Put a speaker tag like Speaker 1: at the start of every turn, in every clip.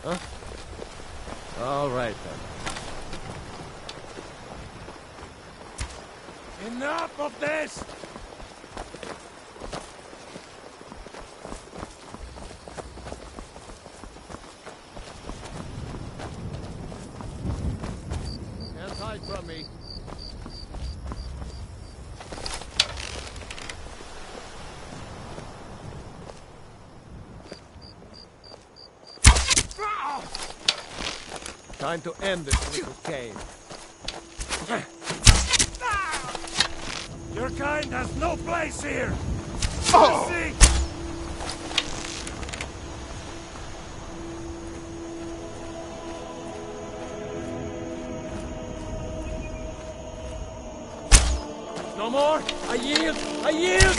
Speaker 1: Huh? All right, then.
Speaker 2: Enough of this!
Speaker 1: Can't hide from me. Time to end this little game.
Speaker 2: Your kind has no place here!
Speaker 3: Oh.
Speaker 2: See?
Speaker 1: No more! I yield! I yield!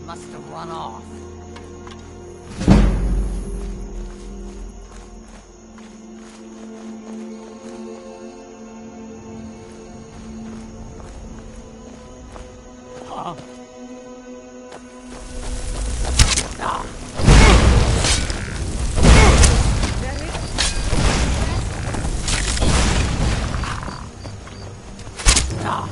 Speaker 4: Must have run off. Huh? Ah. Ah.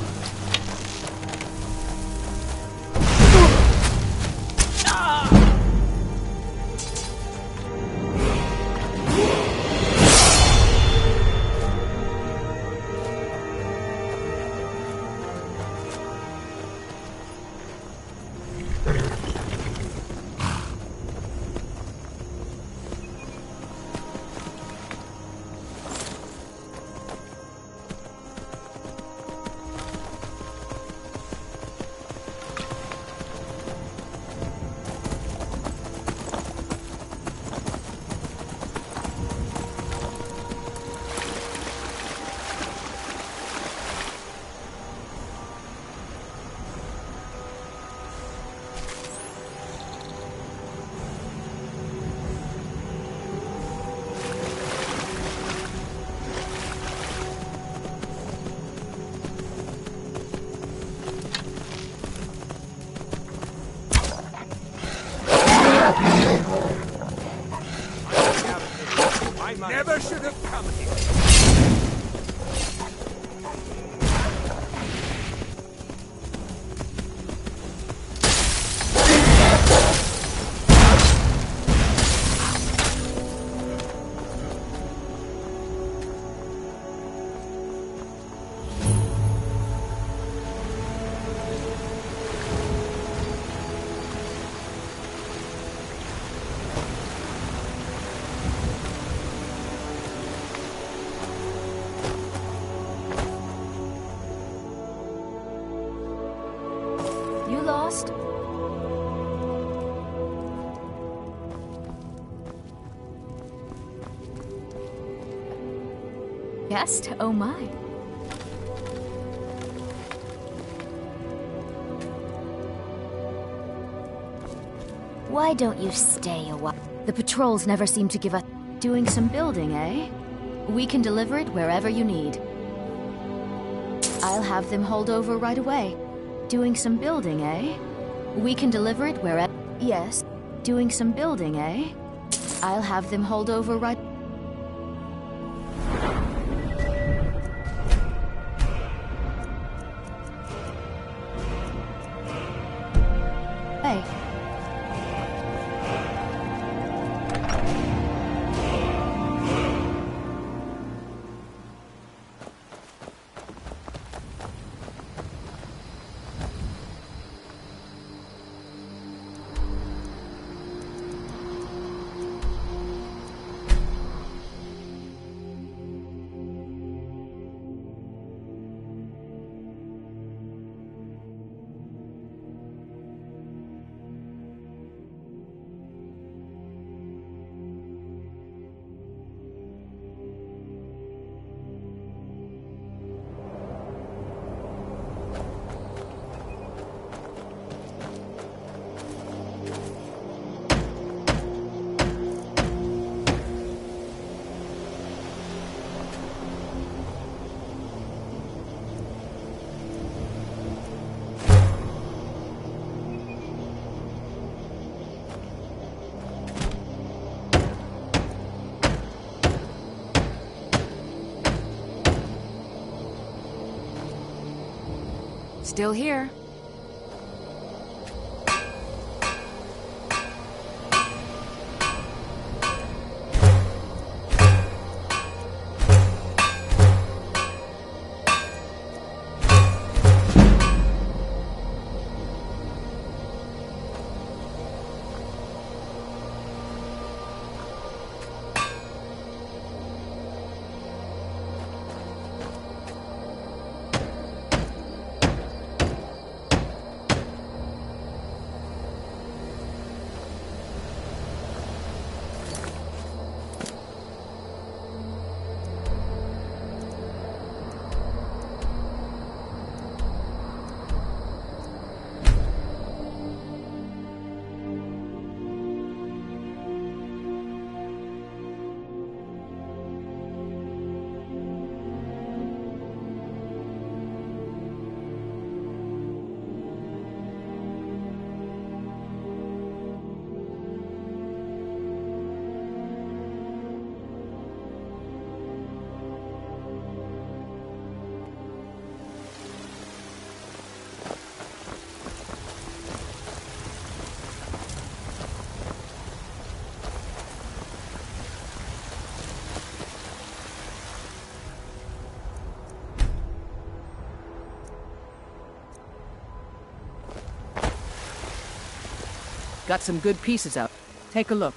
Speaker 2: Never should have come here!
Speaker 5: You lost? Guest? Oh my. Why don't you stay a while? The patrols never seem to give us... Doing some building, eh? We can deliver it wherever you need. I'll have them hauled over right away. Doing some building, eh? We can deliver it wherever... Yes. Doing some building, eh? I'll have them hauled over right...
Speaker 3: Still here.
Speaker 6: Got some good pieces out. Take a look.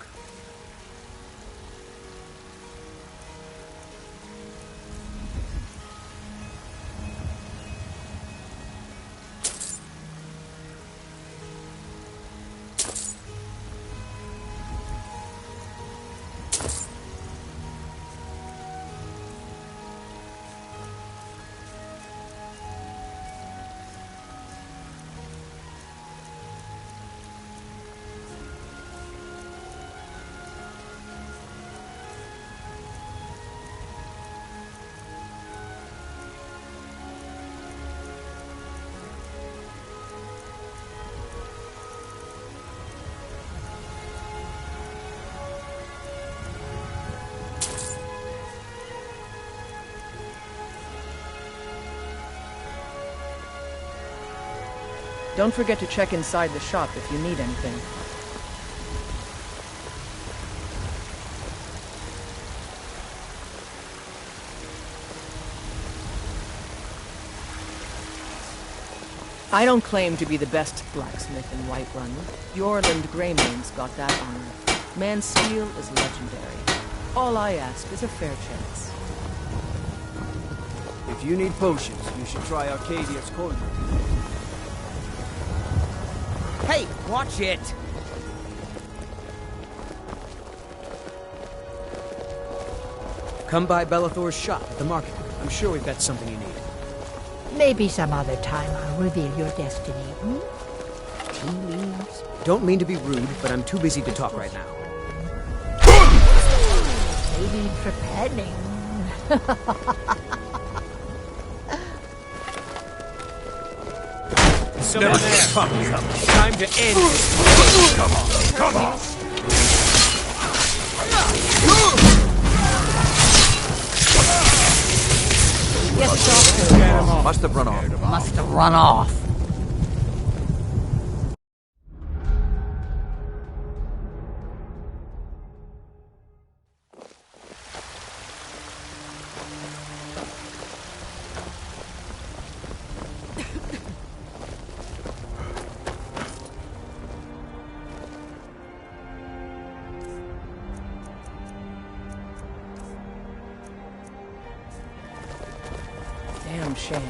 Speaker 6: Don't forget to check inside the shop if you need anything. I don't claim to be the best blacksmith in Whiterun. Yorland Greymane's got that honor. Man's steel is legendary. All I ask is a fair chance.
Speaker 7: If you need potions, you should try Arcadia's Cauldron.
Speaker 8: Hey, watch it!
Speaker 7: Come by Belethor's shop at the market. I'm sure we've got something you need.
Speaker 9: Maybe some other time I'll reveal your destiny. Tea leaves.
Speaker 7: Don't mean to be rude, but I'm too busy to talk right now.
Speaker 9: Saving for penning.
Speaker 2: Never there. Time to end this. Come on, come on.
Speaker 8: Must have run off.
Speaker 4: Must have run off.
Speaker 6: Damn shame.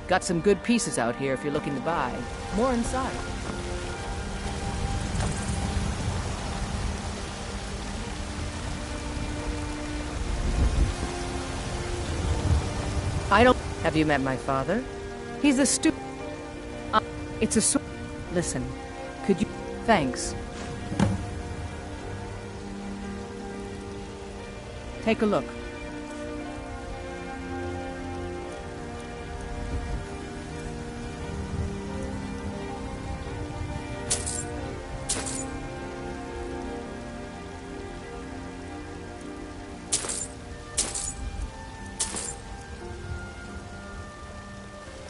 Speaker 6: Got some good pieces out here if you're looking to buy. More inside. I don't... Have you met my father? He's a it's a Listen, could you... Thanks. Take a look.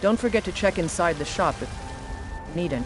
Speaker 6: Don't forget to check inside the shop if you need any.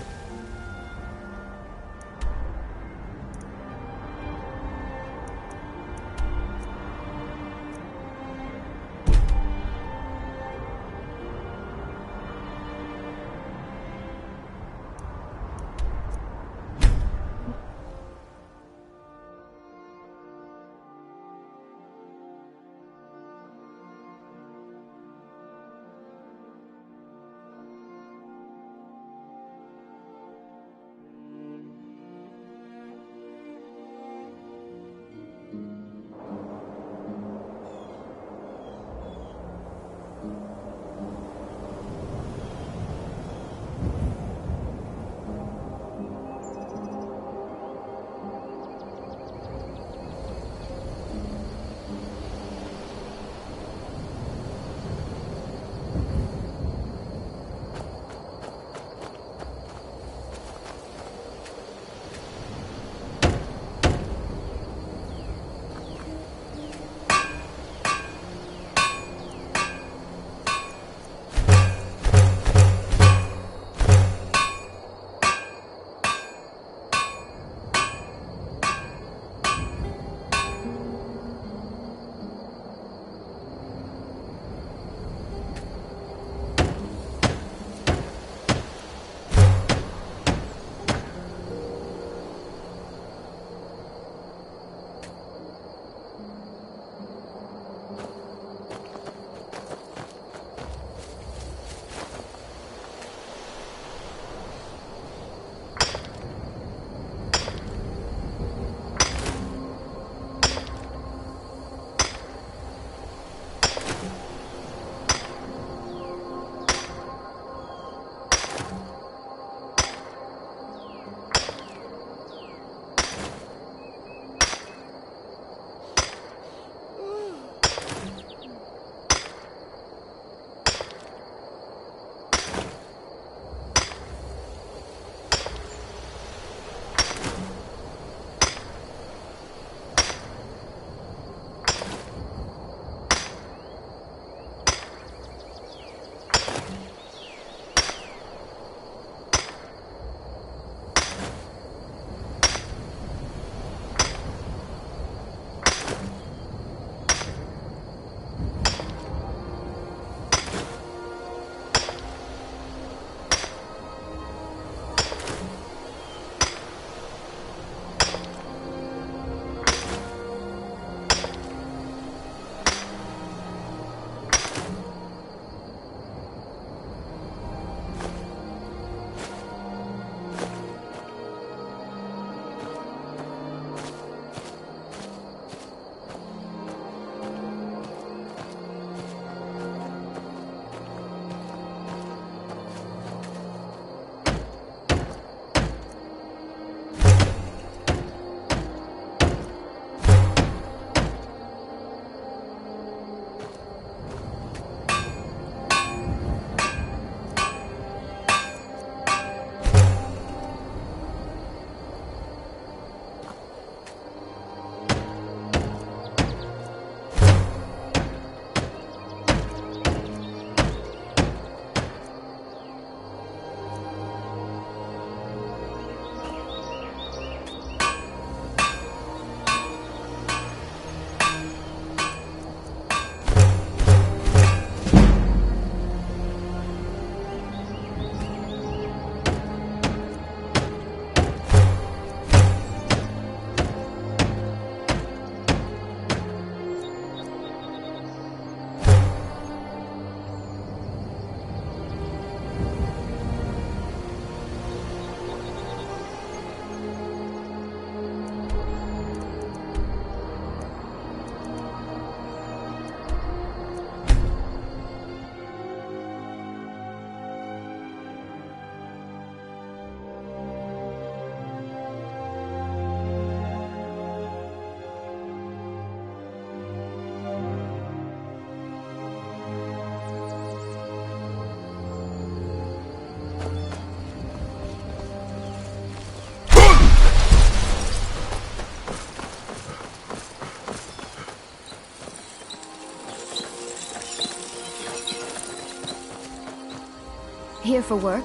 Speaker 5: Here for work?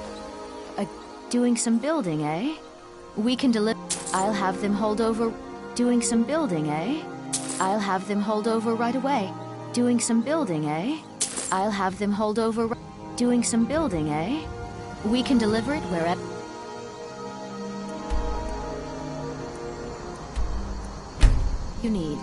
Speaker 5: Doing some building, eh? We can deliver. I'll have them hold over. Doing some building, eh? I'll have them hold over right away. Doing some building, eh? I'll have them hold over. Doing some building, eh? We can deliver it wherever you need.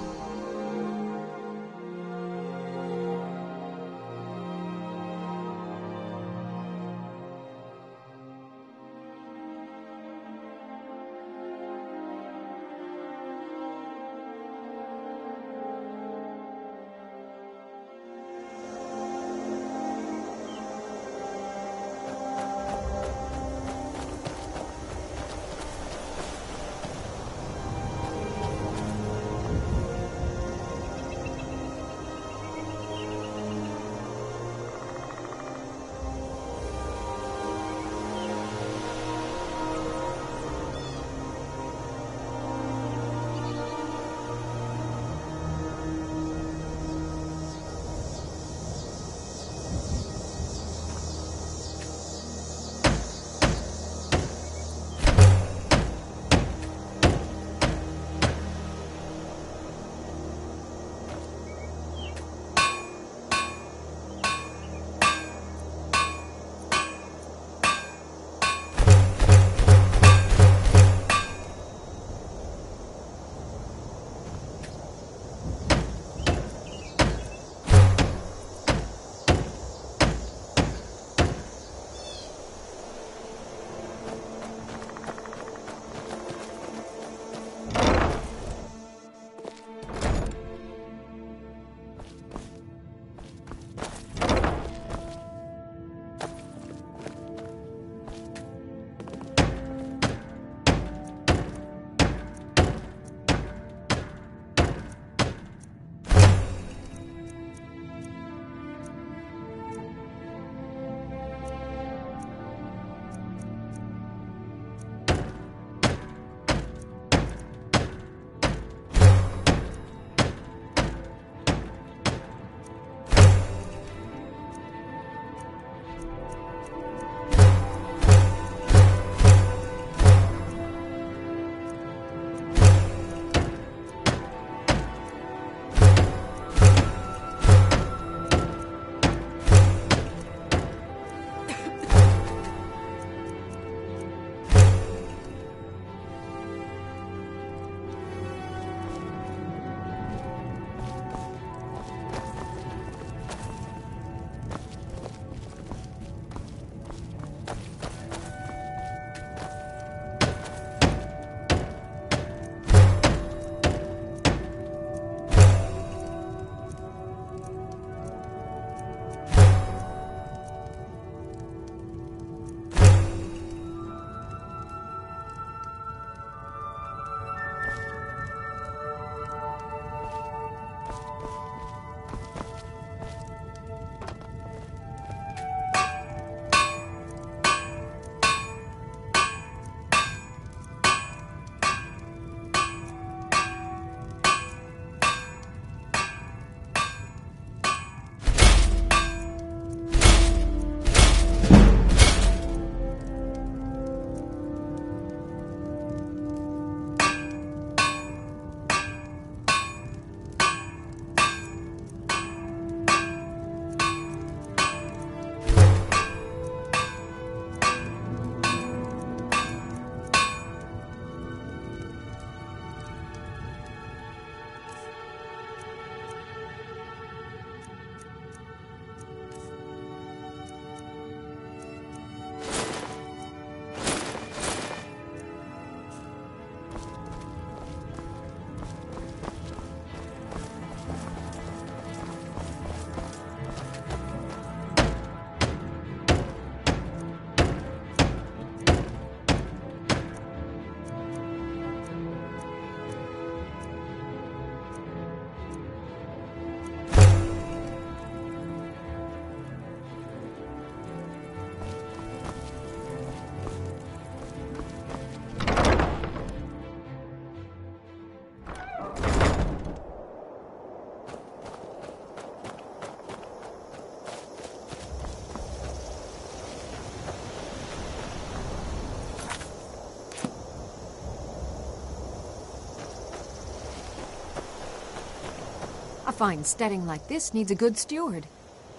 Speaker 3: fine steading like this needs a good steward.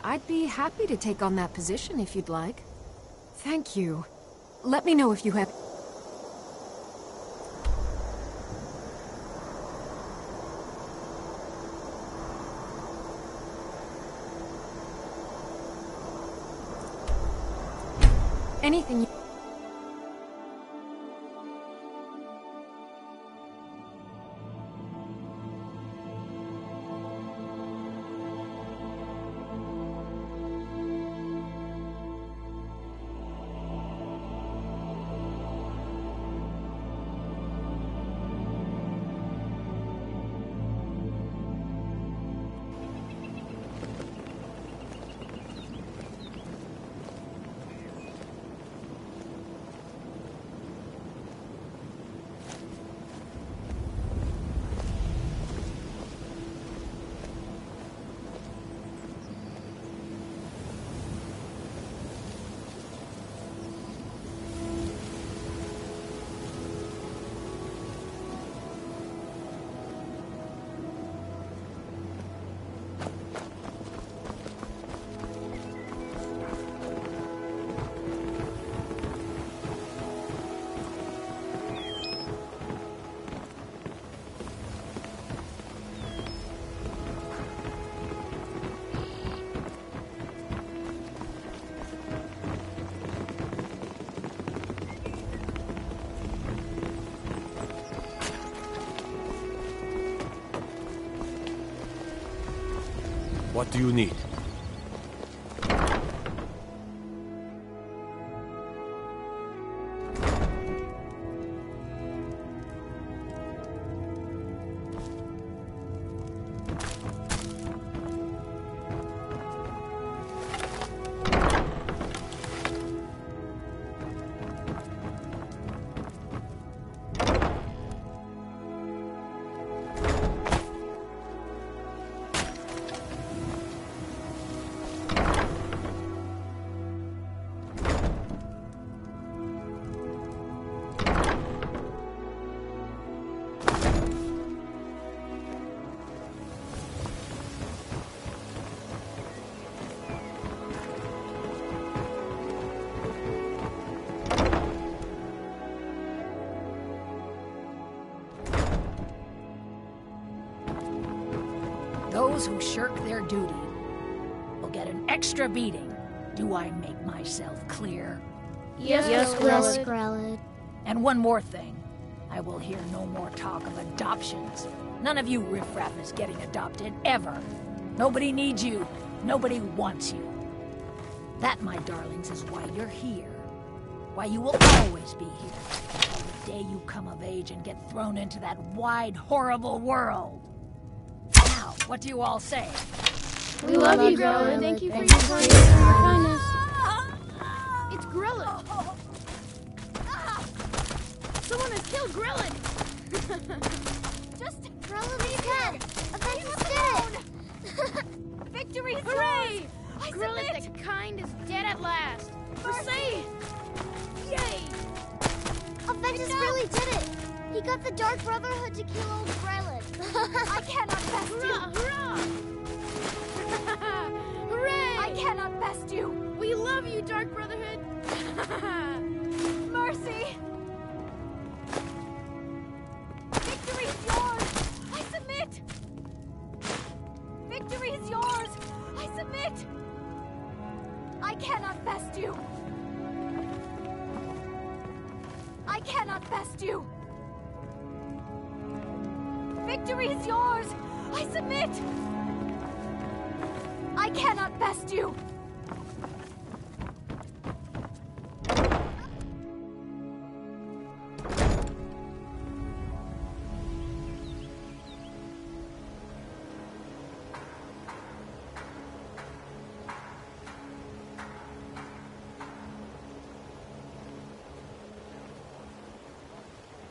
Speaker 3: I'd be happy to take on that position if you'd like. Thank you. Let me know if you have... anything you...
Speaker 2: What do you need?
Speaker 9: Those who shirk their duty will get an extra beating. Do I make myself clear?
Speaker 10: Yes, Grelid.
Speaker 9: And one more thing. I will hear no more talk of adoptions. None of you riffraff is getting adopted, ever. Nobody needs you. Nobody wants you. That, my darlings, is why you're here. Why you will always be here. Until the day you come of age and get thrown into that wide, horrible world. Now, what do you all say?
Speaker 10: We love you, Grelid. Thank you for your kindness. It's Grelid. Someone has killed Grelid.
Speaker 11: Just Grelid is dead. Avengers did it. Victory!
Speaker 10: Hooray!
Speaker 11: Grelid
Speaker 10: the kind is dead at last. We're safe. Yay!
Speaker 11: Avengers really did it. He got the Dark Brotherhood to kill old Grelid. I cannot best you.
Speaker 10: Hurrah! Hooray!
Speaker 11: I cannot best you.
Speaker 10: We love you, Dark Brotherhood.
Speaker 11: Mercy. Victory is yours. I submit. Victory is yours. I submit. I cannot best you. I cannot best you. Victory is yours. I submit. I cannot best you.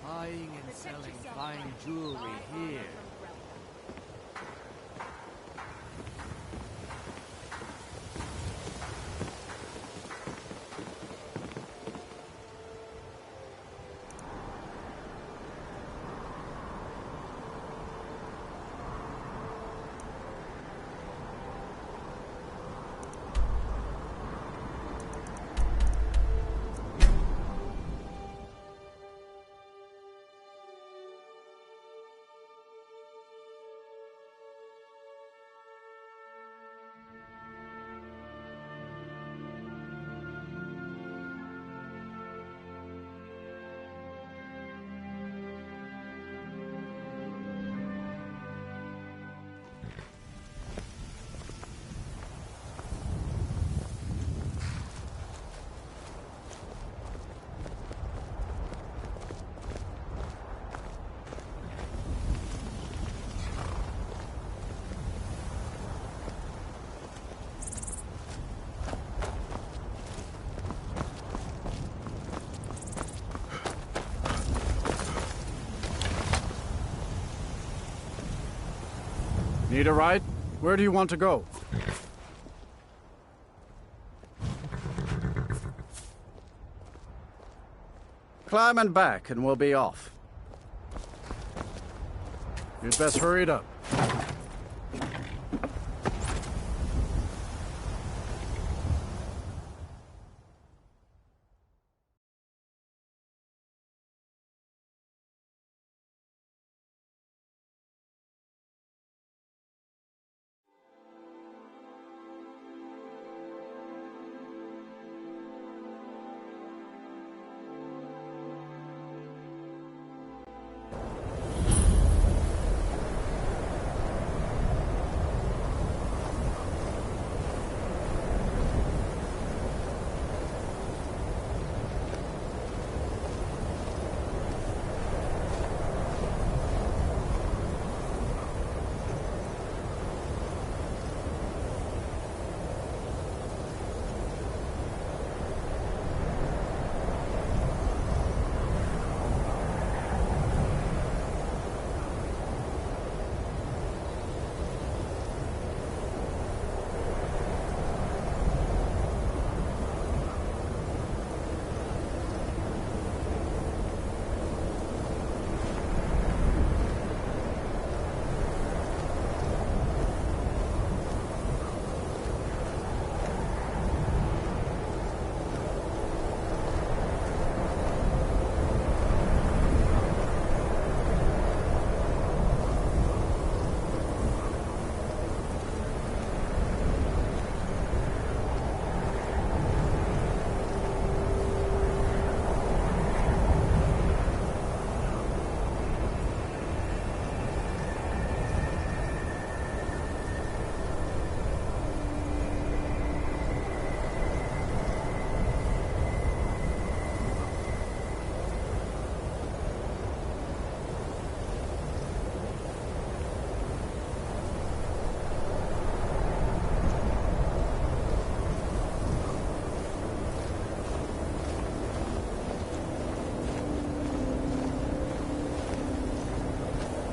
Speaker 12: Buying and selling fine jewelry here.
Speaker 13: Need a ride? Where do you want to go? Climb and back, and we'll be off. You'd best hurry it up.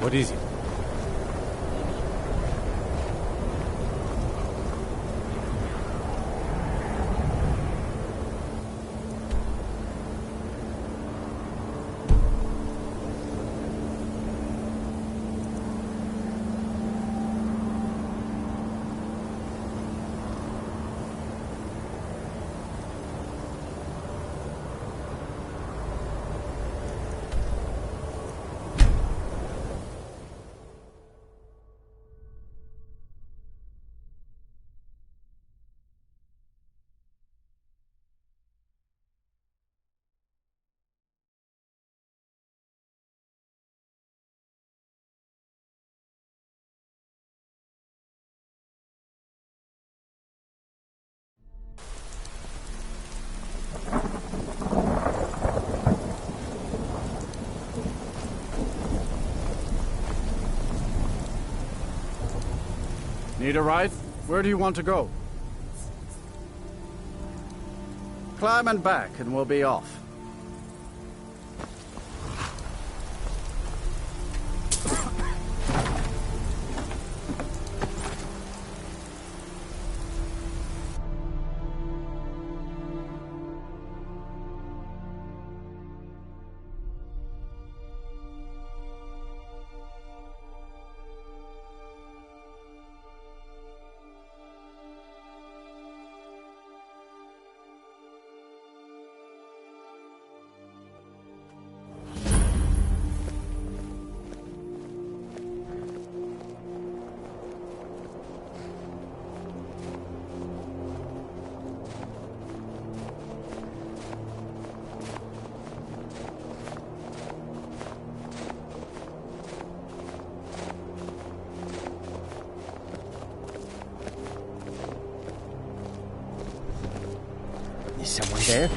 Speaker 13: What is it? Need a ride? Where do you want to go? Climb and back, and we'll be off.
Speaker 14: Is someone there?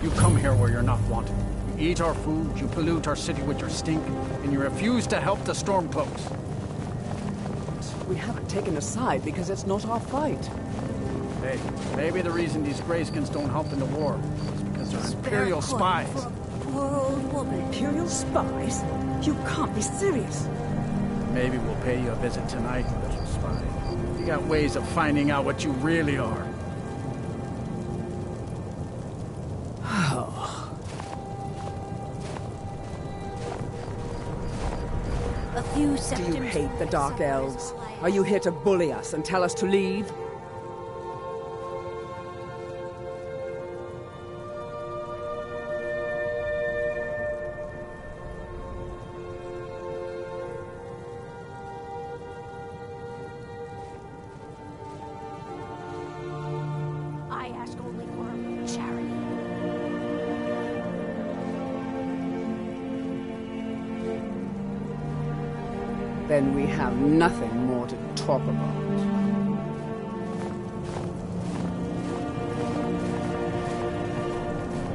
Speaker 13: You come here where you're not wanted. You eat our food, you pollute our city with your stink, and you refuse to help the Stormcloaks.
Speaker 6: We haven't taken a side because it's not our fight.
Speaker 13: Hey, maybe the reason these Greyskins don't help in the war is because they're Imperial spies.
Speaker 4: Poor old woman.
Speaker 14: Imperial spies? You can't be serious.
Speaker 13: Maybe we'll pay you a visit tonight, little spy. You got ways of finding out what you really are.
Speaker 4: A few
Speaker 14: Do
Speaker 4: septims.
Speaker 14: you hate the Dark Elves? Are you here to bully us and tell us to leave?
Speaker 9: I ask only for charity.
Speaker 14: Then we have nothing more to talk about.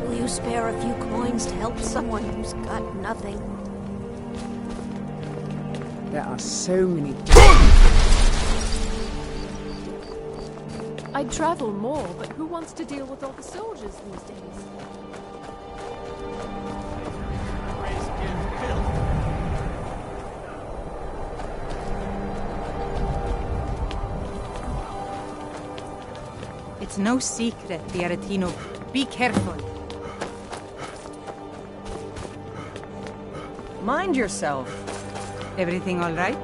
Speaker 4: Will you spare a few coins to help someone who's got nothing?
Speaker 14: There are so many...
Speaker 3: I'd travel more, but who wants to deal with all the soldiers these days?
Speaker 15: It's no secret, the Aretino. Be careful.
Speaker 6: Mind yourself.
Speaker 15: Everything all right?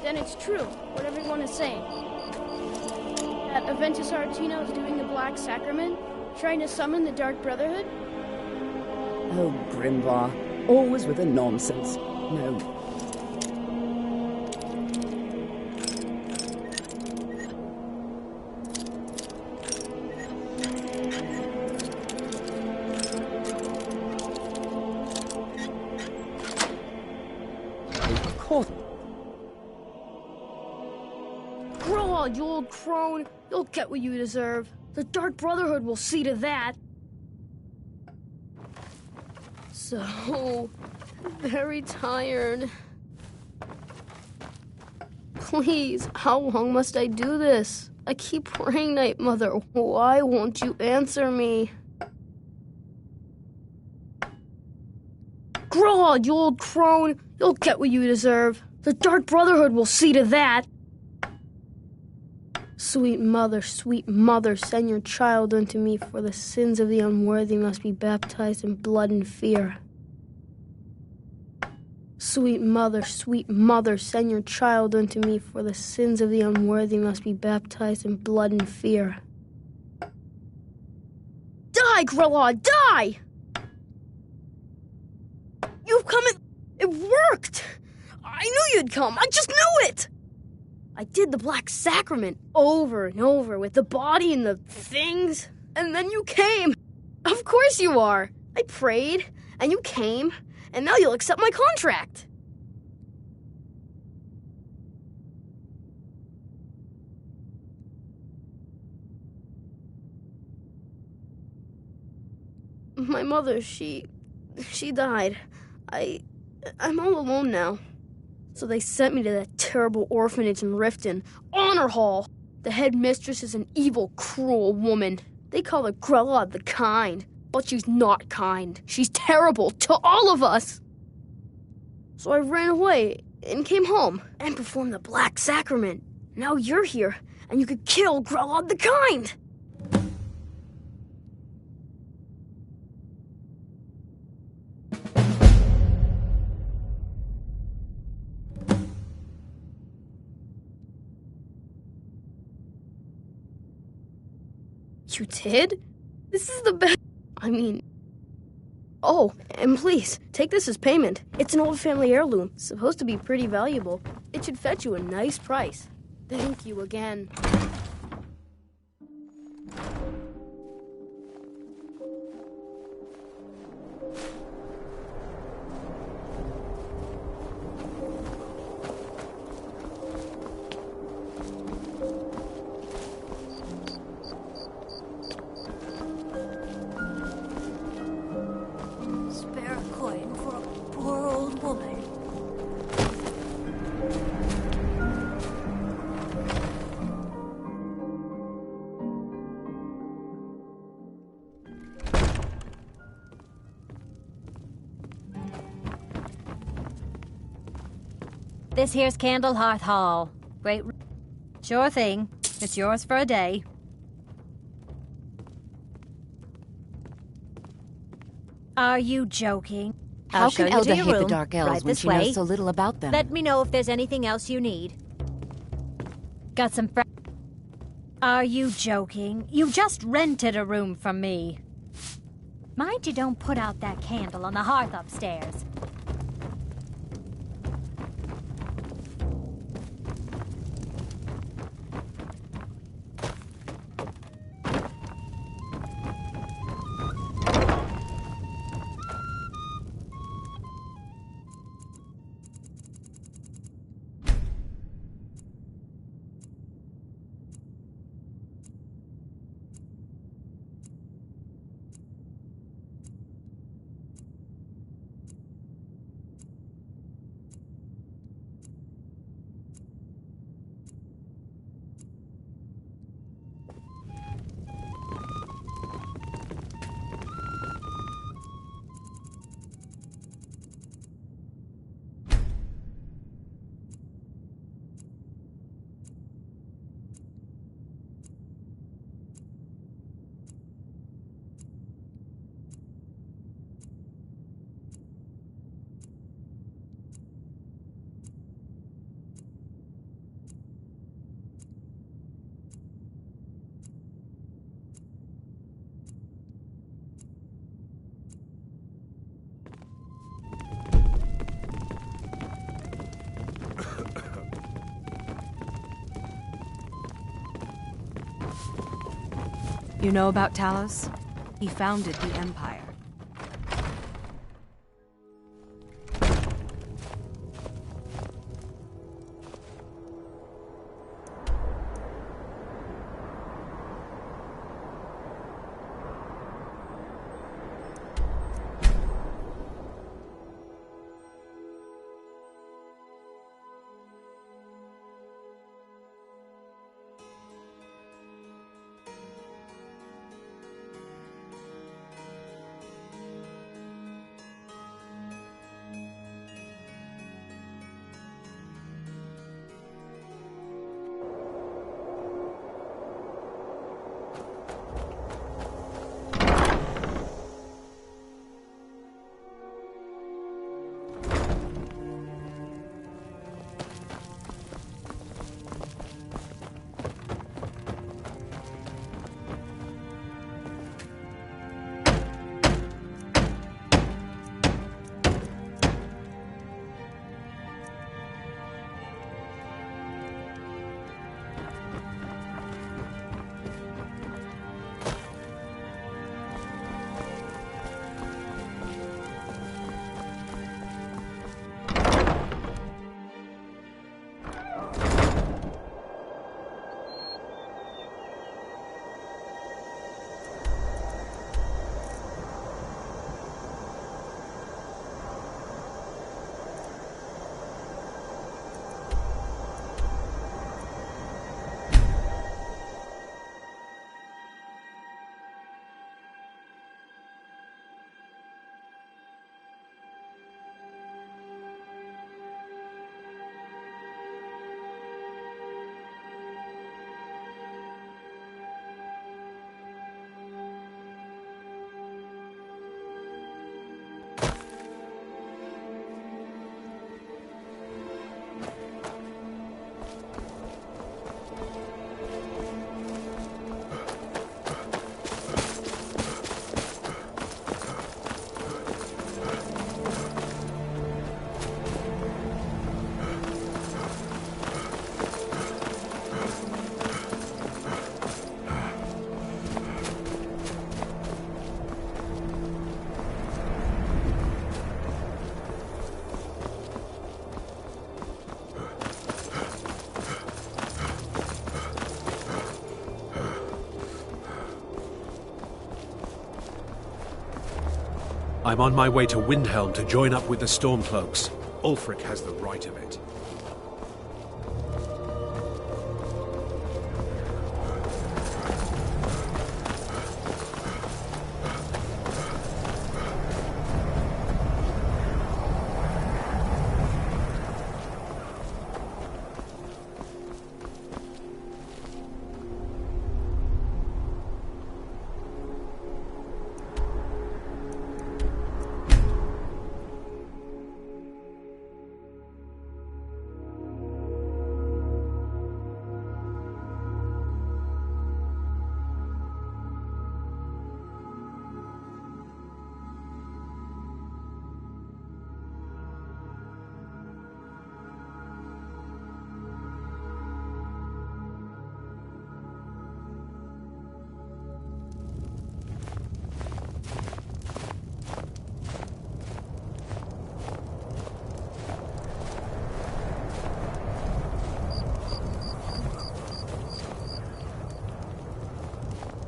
Speaker 10: Then it's true, what everyone is saying. That Aventus Aretino is doing the Black Sacrament, trying to summon the Dark Brotherhood?
Speaker 14: Oh, Grimvar. Always with the nonsense. No. Of course.
Speaker 10: Grog, you old crone! You'll get what you deserve. The Dark Brotherhood will see to that. So... very tired. Please, how long must I do this? I keep praying, Night Mother. Why won't you answer me? Grog, you old crone! You'll get what you deserve. The Dark Brotherhood will see to that. Sweet mother, send your child unto me, for the sins of the unworthy must be baptized in blood and fear. Sweet mother, send your child unto me, for the sins of the unworthy must be baptized in blood and fear. Die, Grelod, die! You've come and... it worked! I knew you'd come, I just knew it! I did the Black Sacrament over and over with the body and the things, and then you came. Of course you are. I prayed, and you came, and now you'll accept my contract. My mother, she died. I'm all alone now. So they sent me to that terrible orphanage in Riften, Honor Hall. The headmistress is an evil, cruel woman. They call her Grelod the Kind, but she's not kind. She's terrible to all of us. So I ran away and came home and performed the Black Sacrament. Now you're here, and you could kill Grelod the Kind. You did? This is the best. I mean... Oh, and please, take this as payment. It's an old family heirloom, supposed to be pretty valuable. It should fetch you a nice price. Thank you again.
Speaker 4: Spare a coin for a poor old woman.
Speaker 16: This here's Candlehearth Hall. Great. Sure thing. It's yours for a day. Are you joking?
Speaker 5: How can Elda hate the
Speaker 16: room.
Speaker 5: Dark Elves
Speaker 16: Right
Speaker 5: when
Speaker 16: this
Speaker 5: she
Speaker 16: way.
Speaker 5: knows so little about them?
Speaker 16: Let me know if there's anything else you need. Got some Are you joking? You just rented a room from me. Mind you don't put out that candle on the hearth upstairs.
Speaker 15: You know about Talos? He founded the Empire.
Speaker 7: I'm on my way to Windhelm to join up with the Stormcloaks. Ulfric has the right of it.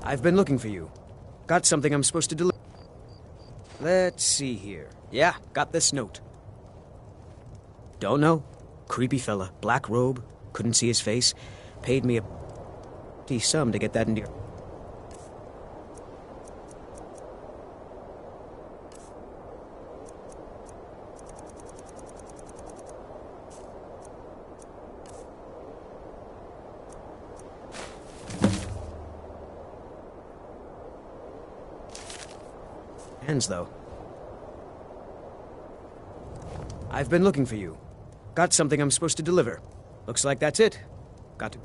Speaker 7: I've been looking for you. Got something I'm supposed to deliver. Let's see here. Yeah, got this note. Don't know. Creepy fella. Black robe. Couldn't see his face. Paid me a sum to get that into your... though. I've been looking for you. Got something I'm supposed to deliver. Looks like that's it. Got to...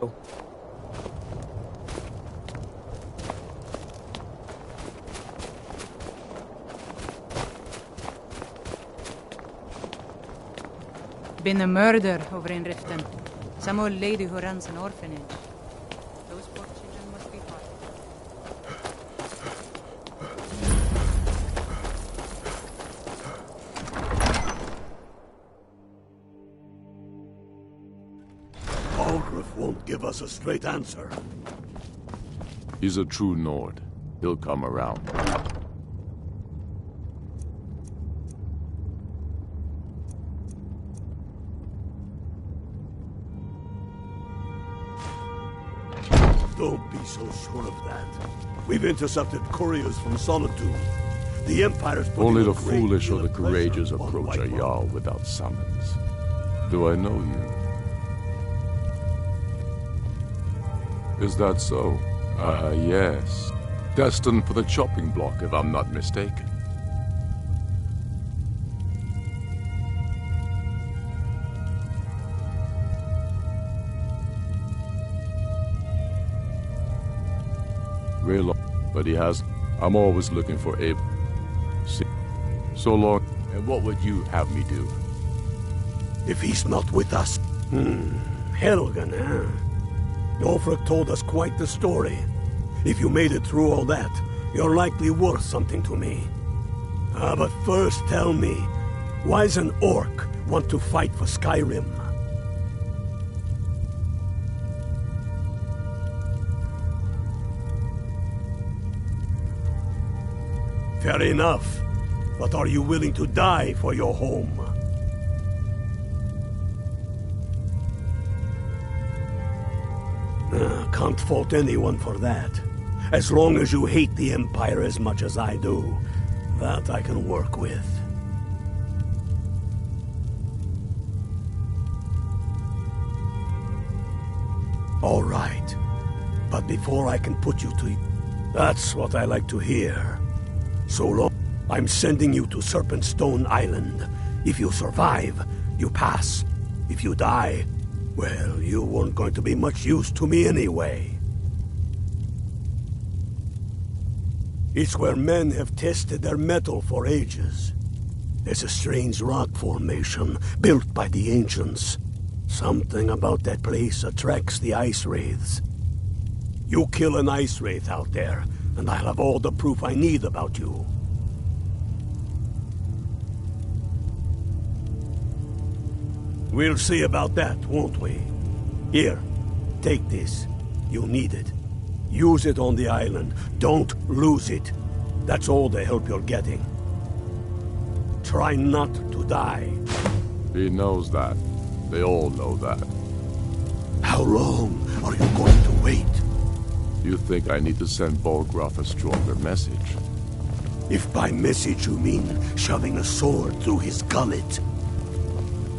Speaker 7: Oh.
Speaker 15: Been a murder over in Riften. Some old lady who runs an orphanage. Those poor children must be hard.
Speaker 17: Algrif won't give us a straight answer.
Speaker 18: He's a true Nord. He'll come around.
Speaker 17: Don't be so sure of that. We've intercepted couriers from Solitude. The Empire's putting
Speaker 18: Only the
Speaker 17: a great
Speaker 18: foolish
Speaker 17: deal
Speaker 18: or the
Speaker 17: of pressure
Speaker 18: courageous
Speaker 17: on
Speaker 18: approach a
Speaker 17: Whiterun.
Speaker 18: Jarl without summons. Do I know you? Is that so? Yes. Destined for the chopping block, if I'm not mistaken. Real, but he has. I'm always looking for a. See, so long. And what would you have me do?
Speaker 17: If he's not with us. Helgen, huh? Ulfric told us quite the story. If you made it through all that, you're likely worth something to me. But first tell me, why's an orc want to fight for Skyrim? Fair enough. But are you willing to die for your home? Can't fault anyone for that. As long as you hate the Empire as much as I do, that I can work with. All right. But before I can put you to... That's what I like to hear. So long, I'm sending you to Serpentstone Island. If you survive, you pass. If you die, well, you weren't going to be much use to me anyway. It's where men have tested their metal for ages. There's a strange rock formation built by the ancients. Something about that place attracts the ice wraiths. You kill an ice wraith out there, and I'll have all the proof I need about you. We'll see about that, won't we? Here, take this. You'll need it. Use it on the island. Don't lose it. That's all the help you're getting. Try not to die.
Speaker 18: He knows that. They all know that.
Speaker 17: How long are you going to wait?
Speaker 18: You think I need to send Bolgraf a stronger message?
Speaker 17: If by message you mean shoving a sword through his gullet.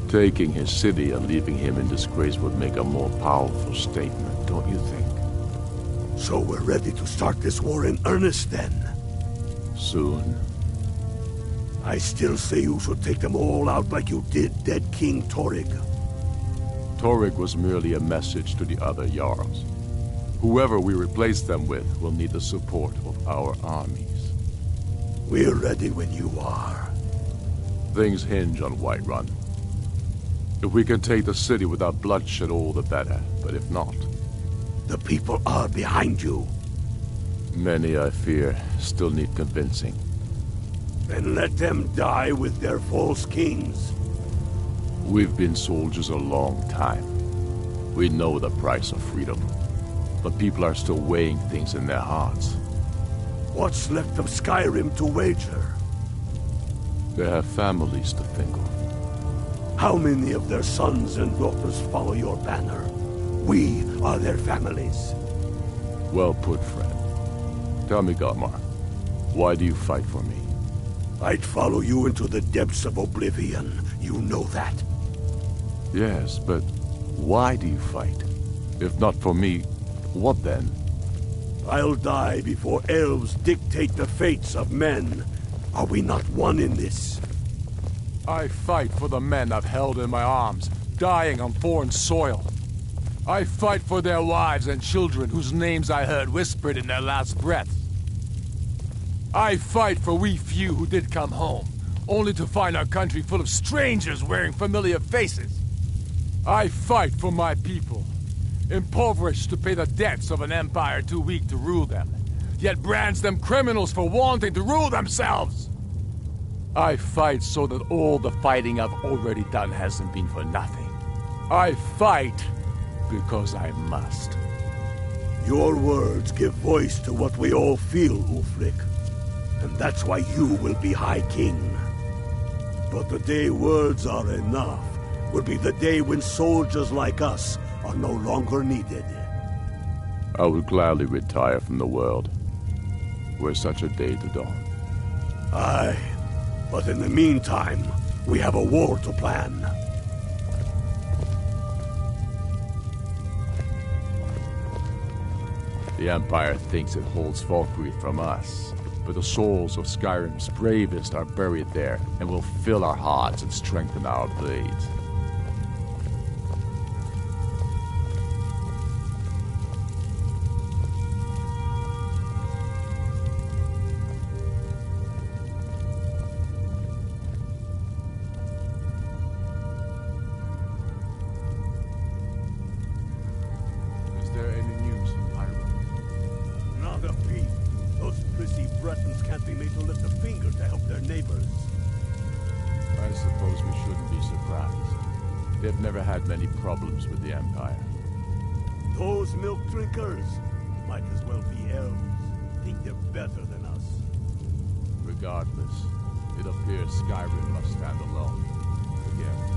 Speaker 18: Taking his city and leaving him in disgrace would make a more powerful statement, don't you think?
Speaker 17: So we're ready to start this war in earnest then?
Speaker 18: Soon.
Speaker 17: I still say you should take them all out like you did dead King Torrig.
Speaker 18: Torrig was merely a message to the other Jarls. Whoever we replace them with will need the support of our armies.
Speaker 17: We're ready when you are.
Speaker 18: Things hinge on Whiterun. If we can take the city without bloodshed, all the better. But if not...
Speaker 17: The people are behind you.
Speaker 18: Many, I fear, still need convincing.
Speaker 17: Then let them die with their false kings.
Speaker 18: We've been soldiers a long time. We know the price of freedom. But people are still weighing things in their hearts.
Speaker 17: What's left of Skyrim to wager?
Speaker 18: They have families to think of.
Speaker 17: How many of their sons and daughters follow your banner? We are their families.
Speaker 18: Well put, friend. Tell me, Galmar, why do you fight for me?
Speaker 17: I'd follow you into the depths of oblivion. You know that.
Speaker 18: Yes, but why do you fight? If not for me, what then?
Speaker 17: I'll die before elves dictate the fates of men. Are we not one in this?
Speaker 18: I fight for the men I've held in my arms, dying on foreign soil. I fight for their wives and children whose names I heard whispered in their last breaths. I fight for we few who did come home, only to find our country full of strangers wearing familiar faces. I fight for my people, impoverished to pay the debts of an empire too weak to rule them, yet brands them criminals for wanting to rule themselves. I fight so that all the fighting I've already done hasn't been for nothing. I fight because I must.
Speaker 17: Your words give voice to what we all feel, Ulfric. And that's why you will be High King. But the day words are enough will be the day when soldiers like us are no longer needed.
Speaker 18: I would gladly retire from the world, were such a day to dawn.
Speaker 17: Aye, but in the meantime, we have a war to plan.
Speaker 18: The Empire thinks it holds Falkreath from us, but the souls of Skyrim's bravest are buried there and will fill our hearts and strengthen our blades. They've never had many problems with the Empire.
Speaker 17: Those milk drinkers might as well be elves. Think they're better than us.
Speaker 18: Regardless, it appears Skyrim must stand alone. Again.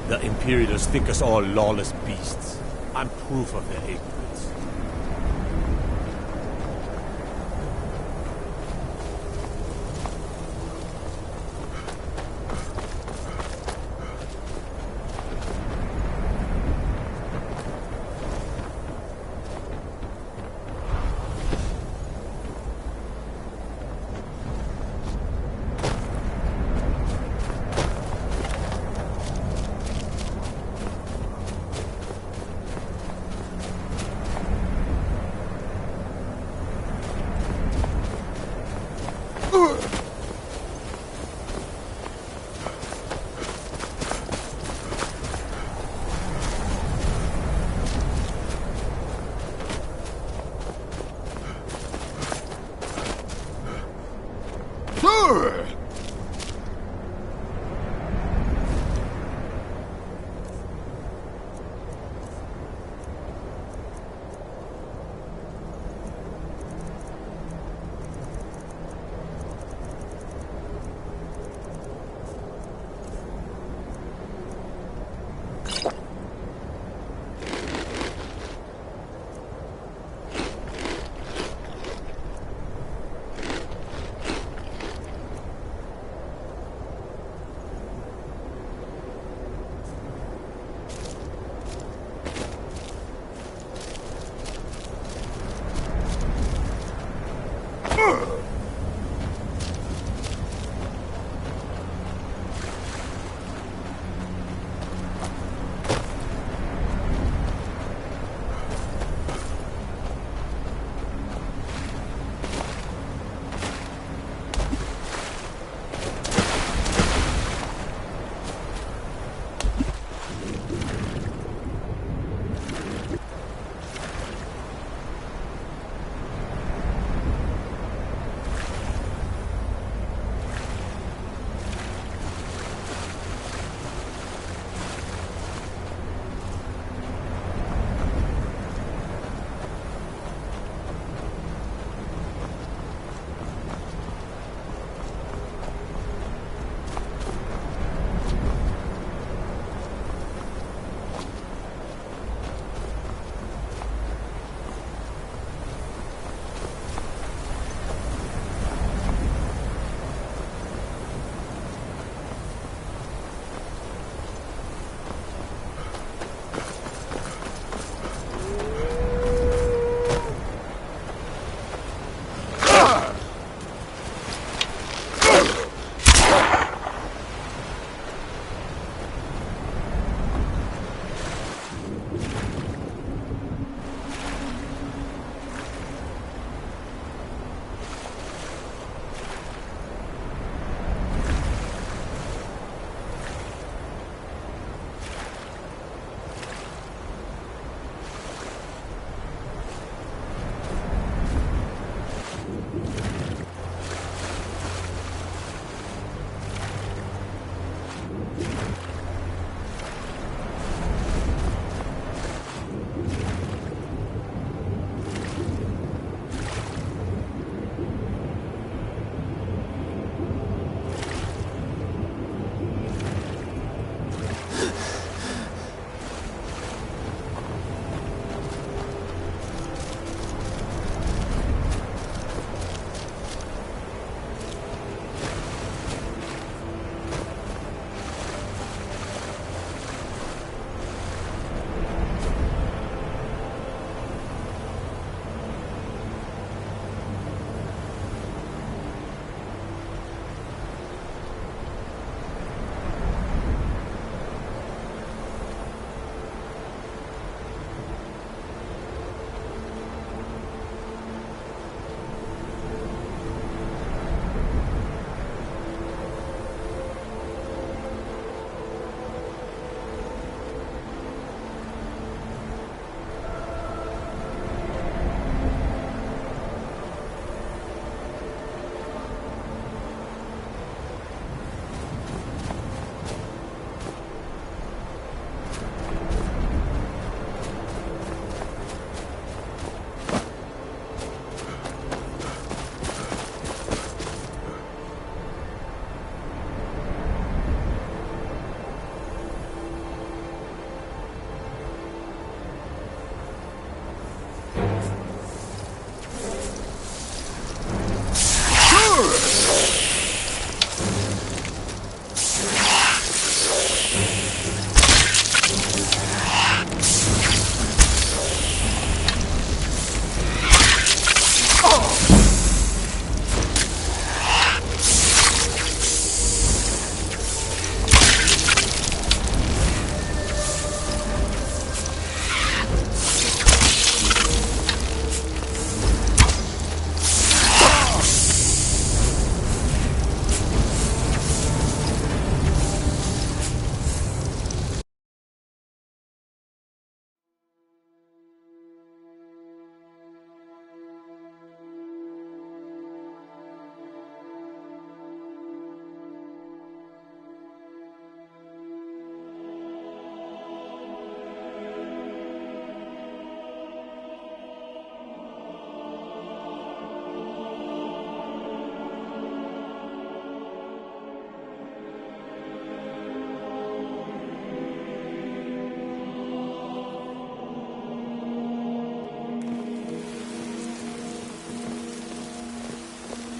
Speaker 2: The Imperials think us all lawless beasts. I'm proof of their ignorance.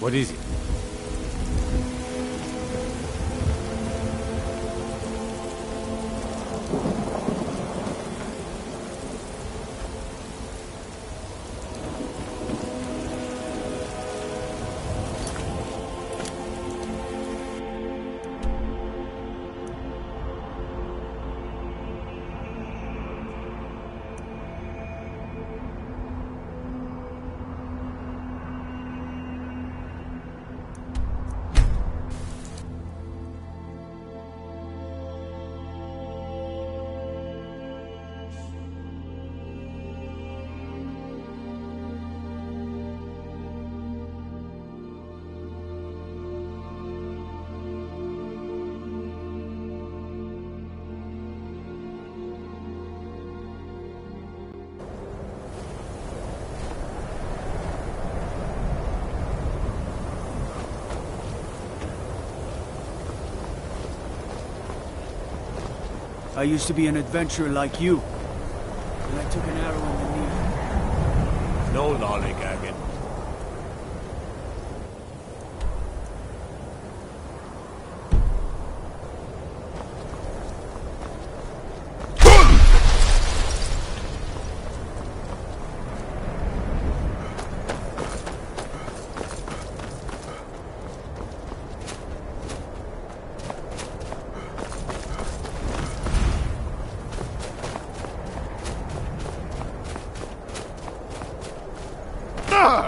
Speaker 2: What is it?
Speaker 12: I used to be an adventurer like you, and I took an arrow in the knee.
Speaker 2: No lollygagging.
Speaker 18: Ah!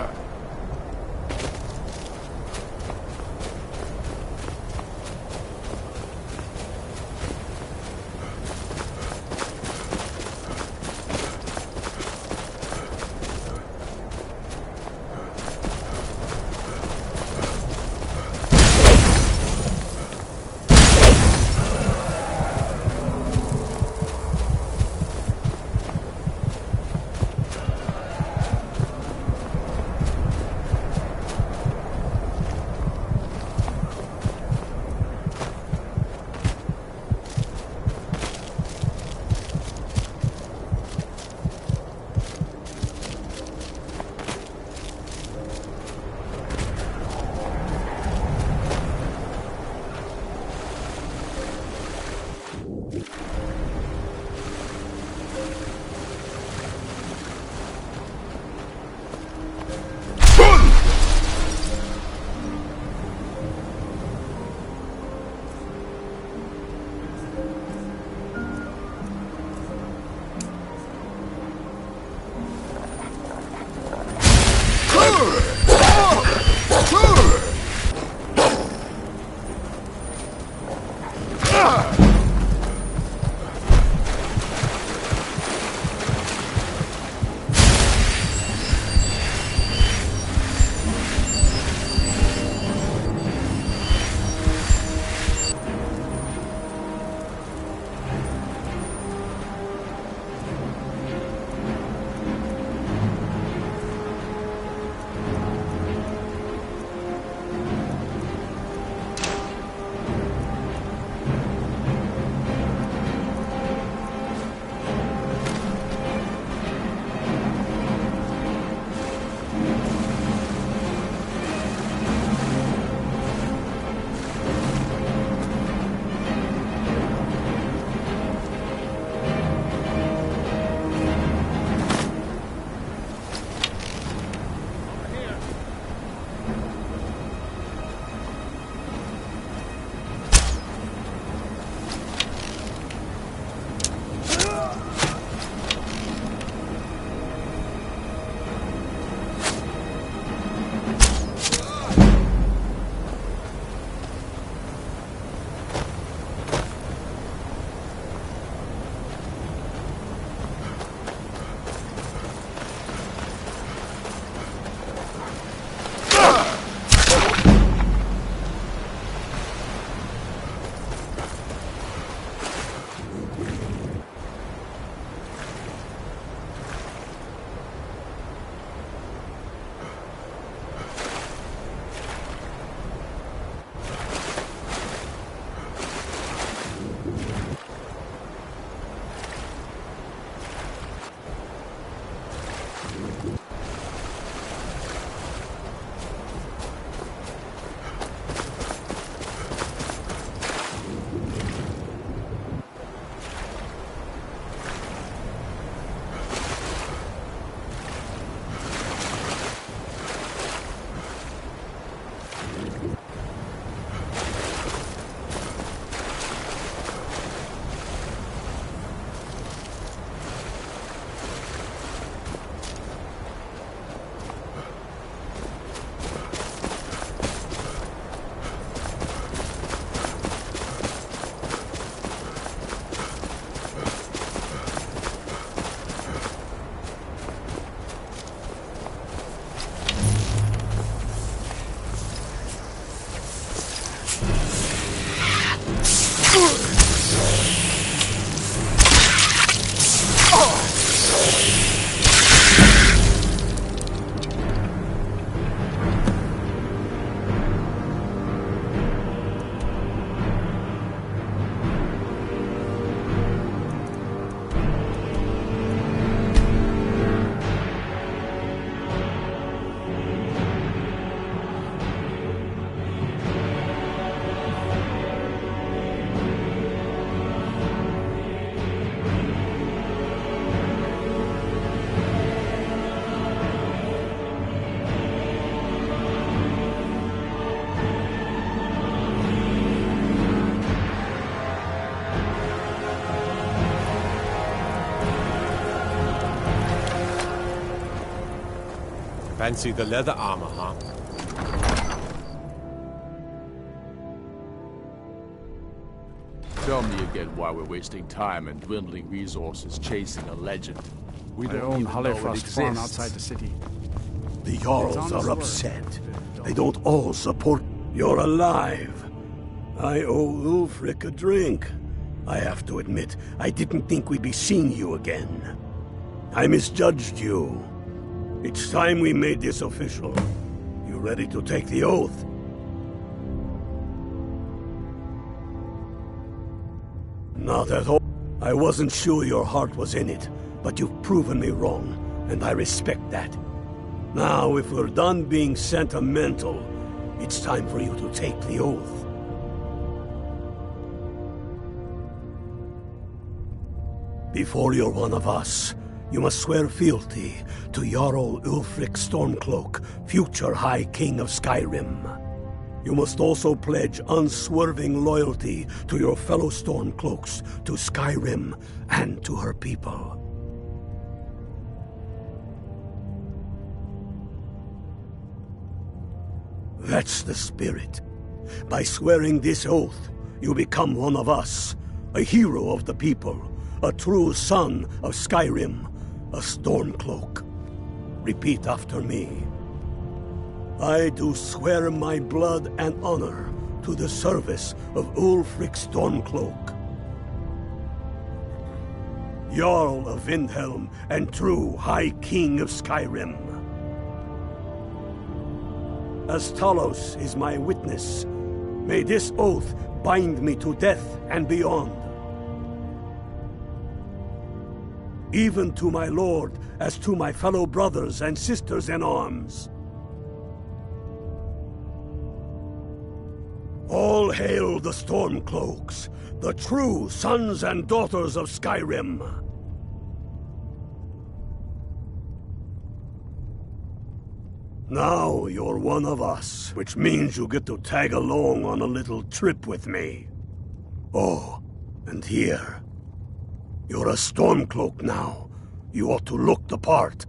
Speaker 2: Fancy the leather armor, huh?
Speaker 18: Tell me again why we're wasting time and dwindling resources chasing a legend. We
Speaker 13: I
Speaker 18: don't
Speaker 13: own
Speaker 18: even know it
Speaker 13: Hallefrost farm
Speaker 18: exists.
Speaker 13: outside the city.
Speaker 17: The Jarls are upset. They don't all support. You're alive. I owe Ulfric a drink. I have to admit, I didn't think we'd be seeing you again. I misjudged you. It's time we made this official. You ready to take the oath? Not at all. I wasn't sure your heart was in it, but you've proven me wrong, and I respect that. Now, if we're done being sentimental, it's time for you to take the oath. Before you're one of us, you must swear fealty to Jarl Ulfric Stormcloak, future High King of Skyrim. You must also pledge unswerving loyalty to your fellow Stormcloaks, to Skyrim, and to her people. That's the spirit. By swearing this oath, you become one of us, a hero of the people, a true son of Skyrim, a Stormcloak. Repeat after me. I do swear my blood and honor to the service of Ulfric Stormcloak, Jarl of Windhelm and true High King of Skyrim. As Talos is my witness, may this oath bind me to death and beyond. Even to my lord, as to my fellow brothers and sisters in arms. All hail the Stormcloaks, the true sons and daughters of Skyrim. Now you're one of us, which means you get to tag along on a little trip with me. Oh, and here. You're a Stormcloak now. You ought to look the part.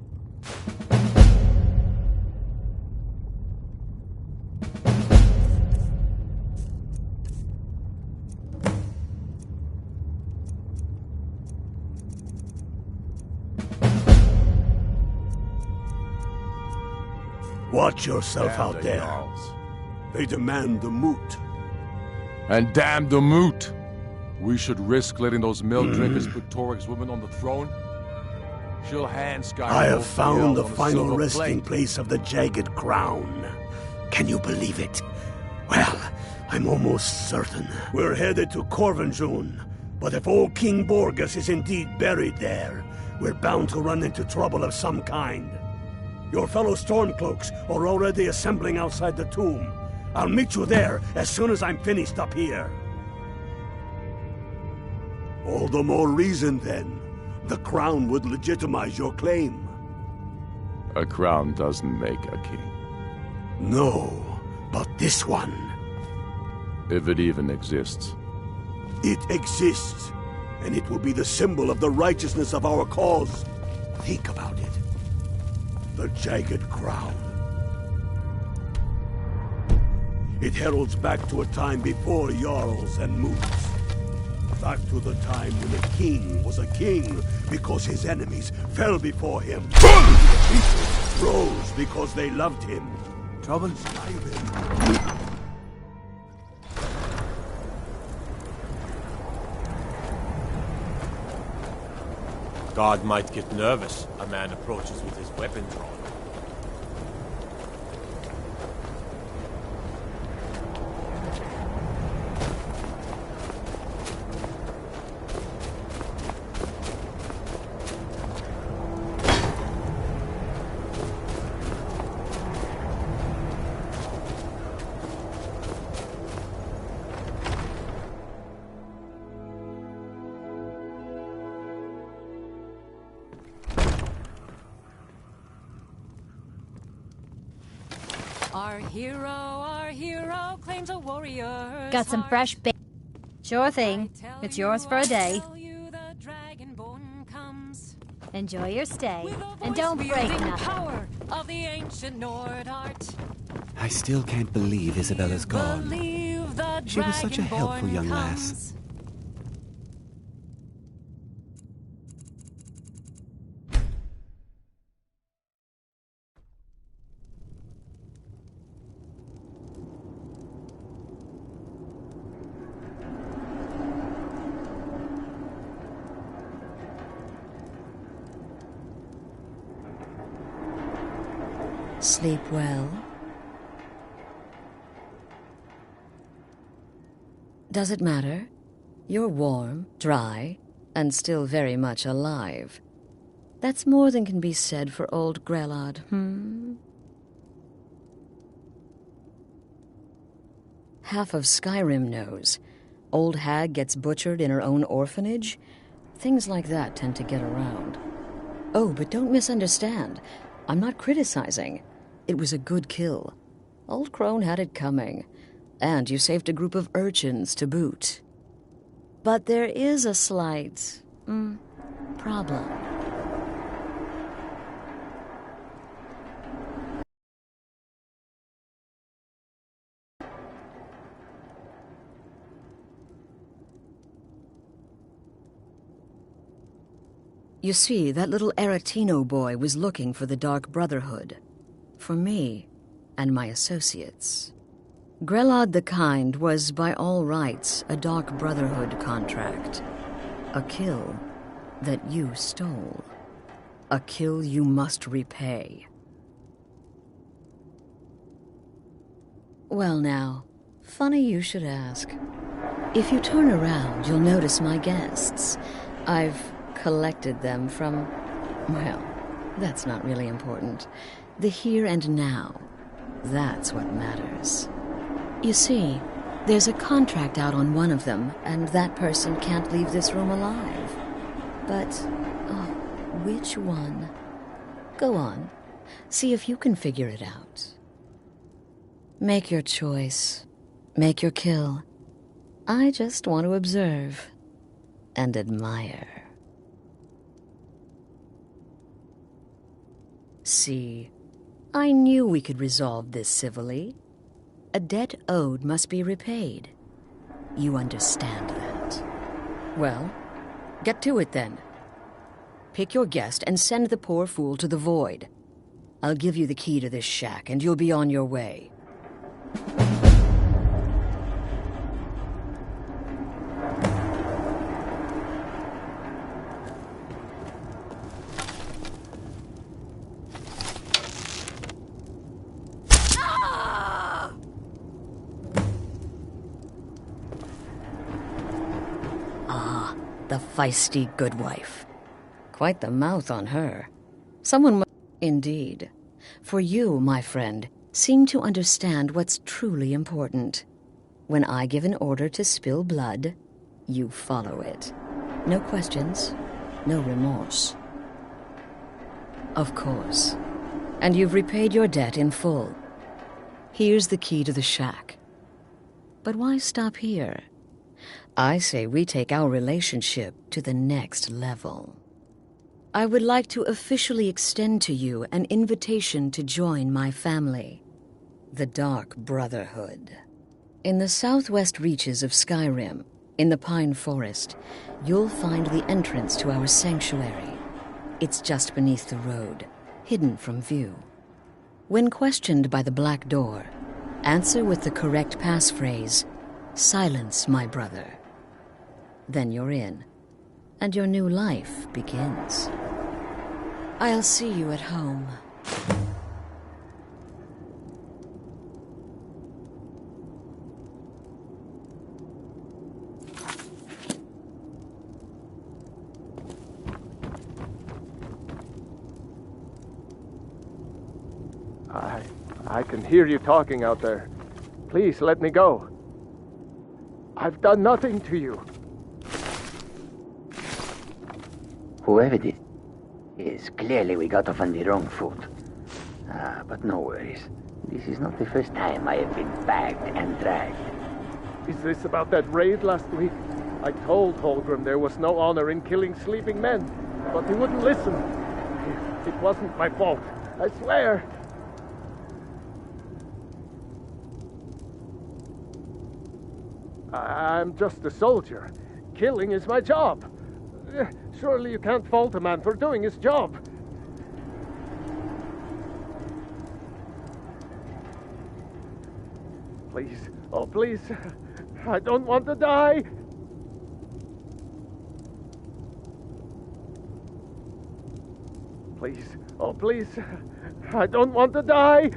Speaker 17: Watch yourself
Speaker 18: Damn
Speaker 17: out
Speaker 18: the
Speaker 17: there.
Speaker 18: Jarls.
Speaker 17: They demand the moot.
Speaker 18: And damn the moot! We should risk letting those milk drinkers put Toryg's woman on the throne? She'll hand Skyrim.
Speaker 17: I have found the final resting place of the Jagged Crown. Can you believe it? Well, I'm almost certain. We're headed to Corvinjun, but if old King Borgus is indeed buried there, we're bound to run into trouble of some kind. Your fellow Stormcloaks are already assembling outside the tomb. I'll meet you there as soon as I'm finished up here. All the more reason, then. The crown would legitimize your claim.
Speaker 18: A crown doesn't make a king.
Speaker 17: No, but this one.
Speaker 18: If it even exists.
Speaker 17: It exists, and it will be the symbol of the righteousness of our cause. Think about it. The Jagged Crown. It heralds back to a time before Jarls and Moots. Back to the time when a king was a king because his enemies fell before him. People rose because they loved him.
Speaker 12: Trouble?
Speaker 2: God might get nervous. A man approaches with his weapon drawn.
Speaker 16: Our hero claims a warrior.
Speaker 4: Got some fresh bait. Sure thing. It's yours for a day.
Speaker 16: Enjoy your stay. And don't break nothing.
Speaker 19: Power of the ancient Nord art.
Speaker 20: I still can't believe Isabella's gone.
Speaker 19: Believe the
Speaker 20: She was such a helpful young lass.
Speaker 21: Sleep well. Does it matter? You're warm, dry, and still very much alive. That's more than can be said for old Grelod, Half of Skyrim knows. Old hag gets butchered in her own orphanage. Things like that tend to get around. Oh, but don't misunderstand. I'm not criticizing. It was a good kill. Old Crone had it coming. And you saved a group of urchins to boot. But there is a slight, problem. You see, that little Aretino boy was looking for the Dark Brotherhood. For me and my associates. Grelod the Kind was, by all rights, a Dark Brotherhood contract. A kill that you stole. A kill you must repay. Well now, funny you should ask. If you turn around, you'll notice my guests. I've collected them from, well, that's not really important. The here and now. That's what matters. You see, there's a contract out on one of them, and that person can't leave this room alive. But, which one? Go on. See if you can figure it out. Make your choice. Make your kill. I just want to observe and admire. See, I knew we could resolve this civilly. A debt owed must be repaid. You understand that. Well, get to it then. Pick your guest and send the poor fool to the void. I'll give you the key to this shack and you'll be on your way. The feisty good wife. Quite the mouth on her. Someone Indeed. For you, my friend, seem to understand what's truly important. When I give an order to spill blood, you follow it. No questions, no remorse. Of course. And you've repaid your debt in full. Here's the key to the shack. But why stop here? I say we take our relationship to the next level. I would like to officially extend to you an invitation to join my family, the Dark Brotherhood. In the southwest reaches of Skyrim, in the Pine Forest, you'll find the entrance to our sanctuary. It's just beneath the road, hidden from view. When questioned by the Black Door, answer with the correct passphrase, "Silence, my brother." Then you're in, and your new life begins. I'll see you at home.
Speaker 22: I can hear you talking out there. Please let me go. I've done nothing to you.
Speaker 23: Whoever it is, clearly we got off on the wrong foot. But no worries. This is not the first time I have been bagged and dragged.
Speaker 22: Is this about that raid last week? I told Holgrim there was no honor in killing sleeping men. but he wouldn't listen. It wasn't my fault, I swear. I'm just a soldier. Killing is my job. Surely you can't fault a man for doing his job. Please, oh please, I don't want to die. Please, oh please, I don't want to die.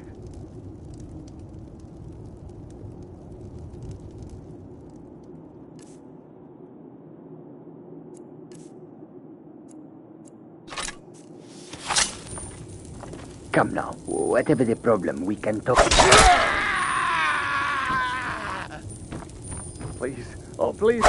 Speaker 23: Come now, whatever the problem, we can talk.
Speaker 22: Please, oh please.